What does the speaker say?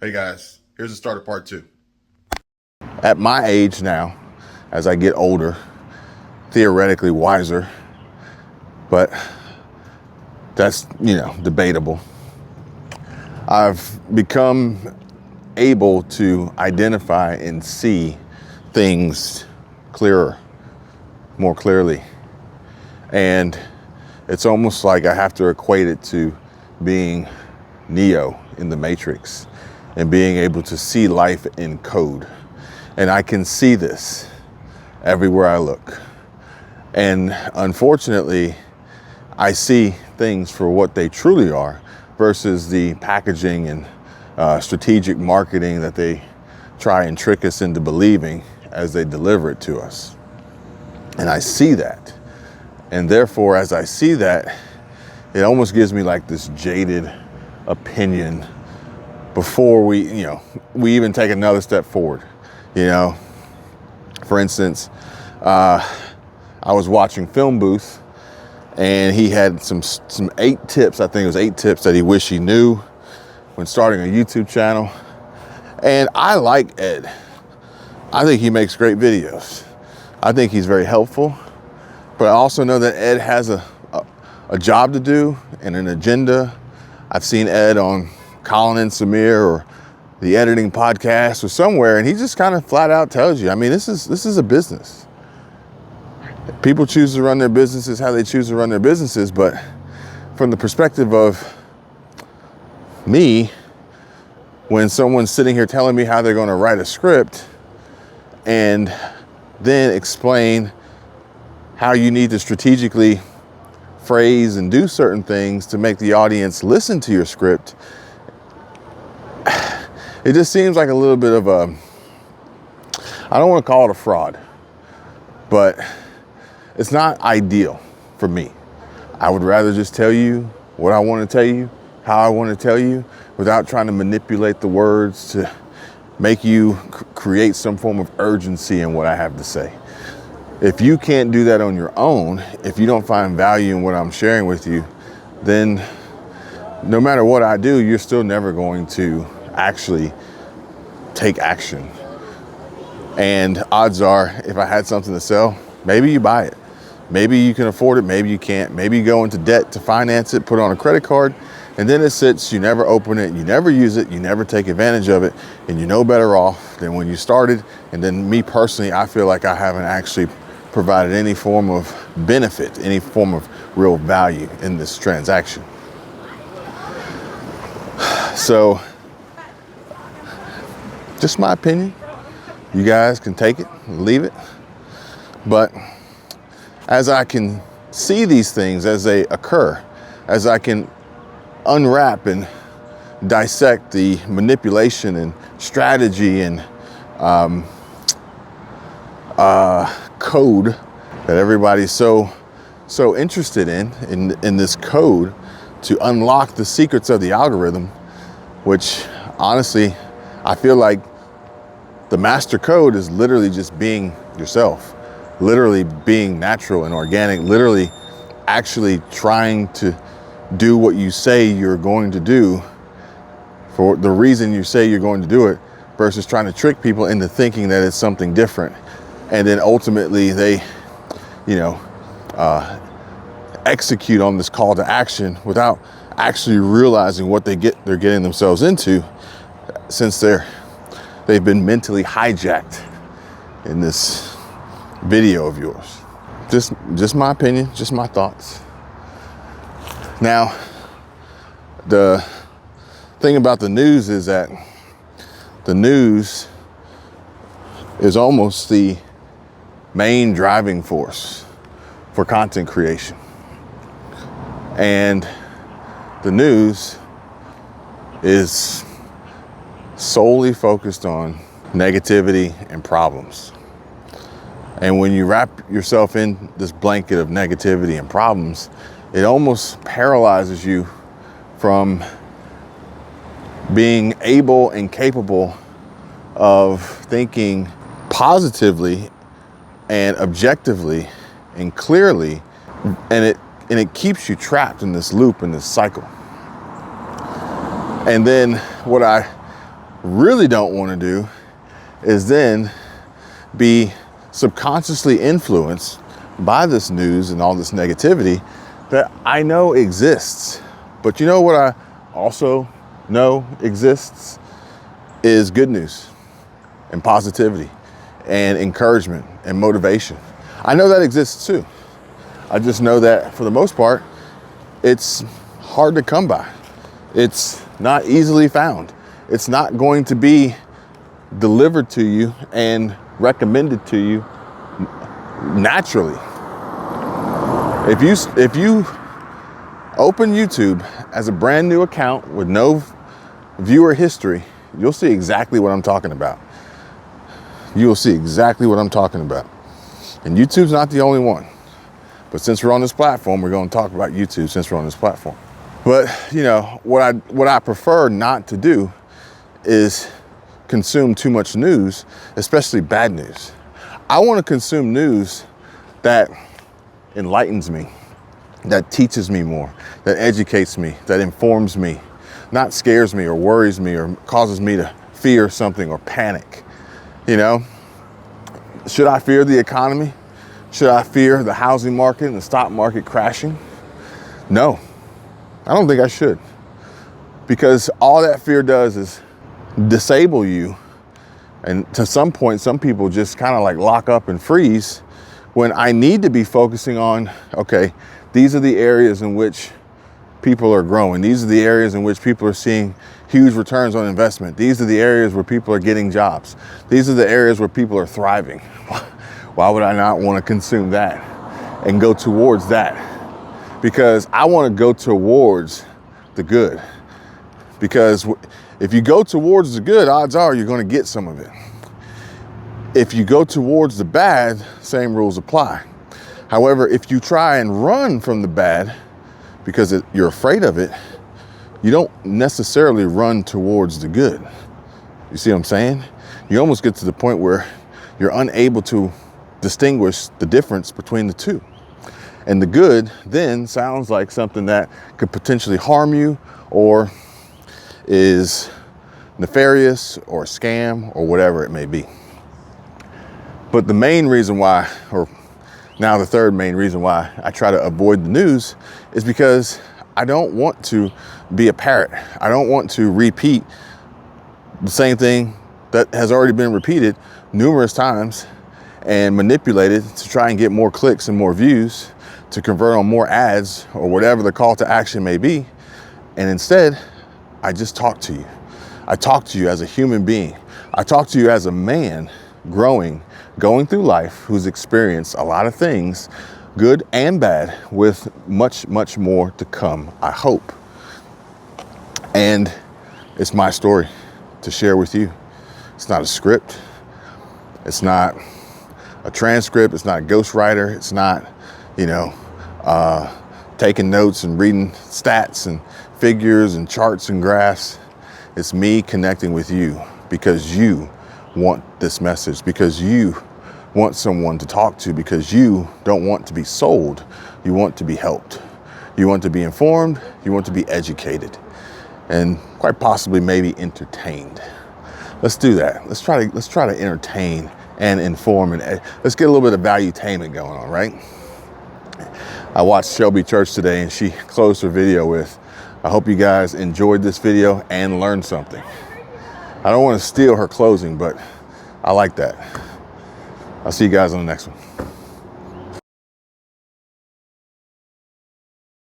Hey guys, here's the start of part 2. At my age now, as I get older, theoretically wiser, but that's, debatable. I've become able to identify and see things clearer, more clearly. And it's almost like I have to equate it to being Neo in the Matrix and being able to see life in code. And I can see this everywhere I look. And unfortunately, I see things for what they truly are versus the packaging and strategic marketing that they try and trick us into believing as they deliver it to us. And I see that. And therefore, as I see that, it almost gives me like this jaded opinion before we even take another step forward. For instance, I was watching Film Booth, and he had some 8 tips. I think it was 8 tips that he wished he knew when starting a YouTube channel. And I like Ed. I think he makes great videos. I think he's very helpful. But I also know that Ed has a job to do and an agenda. I've seen Ed on Colin and Samir or the editing podcast or somewhere, and he just kind of flat out tells you, I mean, this is a business. People choose to run their businesses how they choose to run their businesses, but from the perspective of me, when someone's sitting here telling me how they're going to write a script and then explain how you need to strategically phrase and do certain things to make the audience listen to your script, it just seems like a little bit of a, I don't want to call it a fraud, but it's not ideal for me. I would rather just tell you what I want to tell you, how I want to tell you, without trying to manipulate the words to make you create some form of urgency in what I have to say. If you can't do that on your own, if you don't find value in what I'm sharing with you, then no matter what I do, you're still never going to actually take action. And odds are, if I had something to sell, maybe you buy it. Maybe you can afford it, maybe you can't. Maybe you go into debt to finance it, put it on a credit card, and then it sits, you never open it, you never use it, you never take advantage of it, and you're no better off than when you started. And then me personally, I feel like I haven't actually provided any form of benefit, any form of real value in this transaction. So, just my opinion. You guys can take it and leave it. But as I can see these things as they occur, as I can unwrap and dissect the manipulation and strategy and code that everybody's so interested in this code to unlock the secrets of the algorithm, which honestly, I feel like the master code is literally just being yourself, literally being natural and organic, literally actually trying to do what you say you're going to do for the reason you say you're going to do it, versus trying to trick people into thinking that it's something different. And then ultimately they, execute on this call to action without actually realizing what they're getting themselves into, since they've been mentally hijacked in this video of yours. Just my opinion, just my thoughts. Now, the thing about the news is that the news is almost the main driving force for content creation. And the news is solely focused on negativity and problems. And when you wrap yourself in this blanket of negativity and problems, it almost paralyzes you from being able and capable of thinking positively and objectively and clearly, and it keeps you trapped in this loop, in this cycle. And then what I really don't want to do is then be subconsciously influenced by this news and all this negativity that I know exists. But you know what I also know exists is good news and positivity and encouragement and motivation. I know that exists too. I just know that for the most part, it's hard to come by. It's not easily found. It's not going to be delivered to you and recommended to you naturally. If you open YouTube as a brand new account with no viewer history, you'll see exactly what I'm talking about. You'll see exactly what I'm talking about. And YouTube's not the only one. But since we're on this platform, we're going to talk about YouTube since we're on this platform. But, you know, what I prefer not to do is consume too much news, especially bad news. I want to consume news that enlightens me, that teaches me more, that educates me, that informs me, not scares me or worries me or causes me to fear something or panic. You know, should I fear the economy? Should I fear the housing market and the stock market crashing? No, I don't think I should. Because all that fear does is disable you. And to some point, some people just kind of like lock up and freeze when I need to be focusing on, okay, these are the areas in which people are growing. These are the areas in which people are seeing huge returns on investment. These are the areas where people are getting jobs. These are the areas where people are thriving. Why would I not want to consume that and go towards that? Because I want to go towards the good. Because if you go towards the good, odds are you're going to get some of it. If you go towards the bad, same rules apply. However, if you try and run from the bad because you're afraid of it, you don't necessarily run towards the good. You see what I'm saying? You almost get to the point where you're unable to distinguish the difference between the two. And the good then sounds like something that could potentially harm you or is nefarious or a scam or whatever it may be. But the main reason why, or now the third main reason why I try to avoid the news is because I don't want to be a parrot. I don't want to repeat the same thing that has already been repeated numerous times and manipulated to try and get more clicks and more views, to convert on more ads or whatever the call to action may be. And instead, I just talk to you. I talk to you as a human being. I talk to you as a man going through life who's experienced a lot of things, good and bad, with much, much more to come, I hope. And it's my story to share with you. It's not a script. It's not a transcript. It's not a ghostwriter. It's not, taking notes and reading stats and figures and charts and graphs. It's me connecting with you because you want this message, because you want someone to talk to, because you don't want to be sold. You want to be helped. You want to be informed. You want to be educated and quite possibly maybe entertained. Let's do that. Let's try to entertain and inform, and let's get a little bit of valuetainment going on, right? I watched Shelby Church today and she closed her video with, I hope you guys enjoyed this video and learned something. I don't want to steal her closing, but I like that. I'll see you guys on the next one.